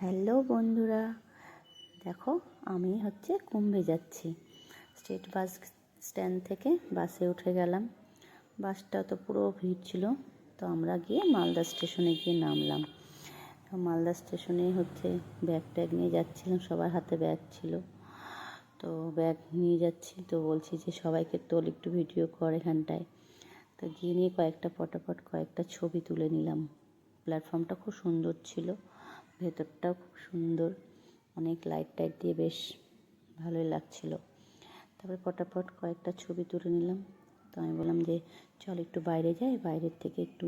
Hello বন্ধুরা, দেখো আমি কুম্ভে যাচ্ছি। স্টেট বাস স্ট্যান্ড থেকে বাসে উঠে গেলাম। বাসটা তো পুরো ভিড় ছিল, তো আমরা গিয়ে মালদা স্টেশনে গিয়ে নামলাম। তো মালদা স্টেশনে ব্যাগ ট্যাগ নিয়ে যাচ্ছিলাম, সবার হাতে ব্যাগ ছিল। তো ব্যাগ নিয়ে যাচ্ছি, তো বলছি যে সবাইকে তোল, একটু ভিডিও কর এখানটায়। তো গিয়ে নিয়ে পটাপট কয়েকটা ছবি তুলে নিলাম। প্ল্যাটফর্মটা খুব সুন্দর ছিল, ভেতরটাও খুব সুন্দর, অনেক লাইট টাইট দিয়ে বেশ ভালোই লাগছিল। তারপরে পটাপট কয়েকটা ছবি তুলে নিলাম। তো আমি বললাম যে চল একটু বাইরে যাই, বাইরের থেকে একটু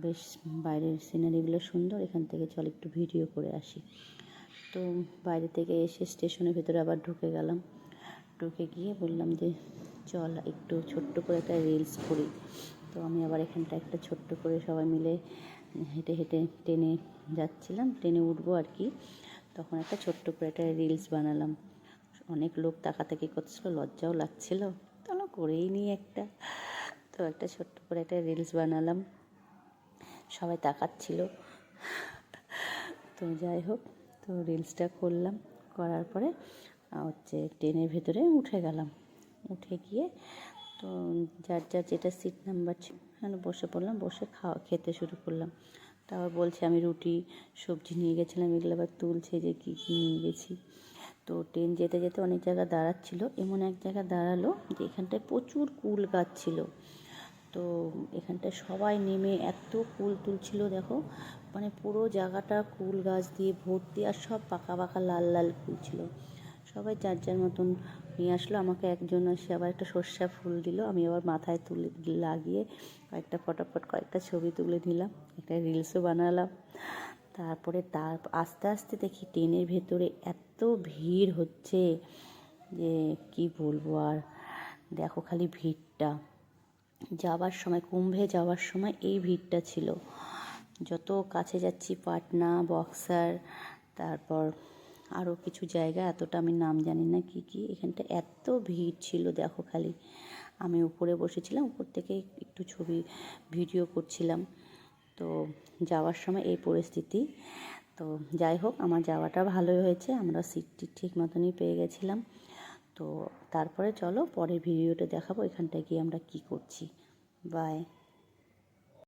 বেশ বাইরের সিনারিগুলো সুন্দর, এখান থেকে চল একটু ভিডিও করে আসি। তো বাইরে থেকে এসে স্টেশনের ভেতরে আবার ঢুকে গেলাম। ঢুকে গিয়ে বললাম যে চল একটু ছোট্ট করে একটা রিলস করি। তো আমি আবার এখানটা একটা ছোট্ট করে সবাই মিলে হেঁটে হেঁটে ট্রেনে যাচ্ছিলাম, ট্রেনে উঠবো আর কি। তখন একটা ছোট্ট করে একটা রিলস বানালাম। অনেক লোক তাকাতাকি করছিল, লজ্জাও লাগছিল, তাহলে করেই নিই একটা। তো একটা ছোট্ট করে একটা রিলস বানালাম, সবাই তাকাচ্ছিল। তো যাই হোক, তো রিলসটা করলাম, করার পরে ট্রেনের ভেতরে উঠে গেলাম। উঠে গিয়ে তো যার যার যেটা সিট নাম্বার ছিল ওখানে বসে পড়লাম, বসে খেতে শুরু করলাম। তারপর বলছে আমি রুটি সবজি নিয়ে গেছিলাম, এগুলো আবার তুলছে যে কী কী নিয়ে গেছি। তো ট্রেন যেতে যেতে অনেক জায়গা দাঁড়াচ্ছিল, এমন এক জায়গা দাঁড়ালো যে এখানটায় প্রচুর কুল গাছ ছিল। তো এখানটায় সবাই নেমে এত কুল তুলছিল, দেখো মানে পুরো জায়গাটা কুল গাছ দিয়ে ভর্তি, আর সব পাকা পাকা লাল লাল কুল ছিল। সবাই যার যার মতন নিয়ে আসলো। আমাকে একজন এসে আবার একটা সর্ষা ফুল দিল, আমি আবার মাথায় তুলে লাগিয়ে ফটাফট কয়েকটা ছবি তুলে নিলাম, একটা রিলসও বানালাম। তারপরে আস্তে আস্তে দেখি ট্রেনের ভেতরে এত ভিড় হচ্ছে যে কি বলবো আর। দেখো খালি ভিড়টা, যাওয়ার সময় কুম্ভে যাওয়ার সময় এই ভিড়টা ছিল। যত কাছে যাচ্ছি পাটনা, বক্সার, তারপর আরও কিছু জায়গা, এতটা আমি নাম জানি না কী কী, এখানটা এত ভিড় ছিল। দেখো খালি, আমি উপরে বসেছিলাম, উপর থেকে একটু ছবি ভিডিও করছিলাম। তো যাওয়ার সময় এই পরিস্থিতি। তো যাই হোক, আমার যাওয়াটা ভালোই হয়েছে, আমরা সিটটি ঠিক মতনই পেয়ে গেছিলাম। তো তারপরে চলো পরের ভিডিওটা দেখাবো এখানটায় গিয়ে আমরা কী করছি। বাই।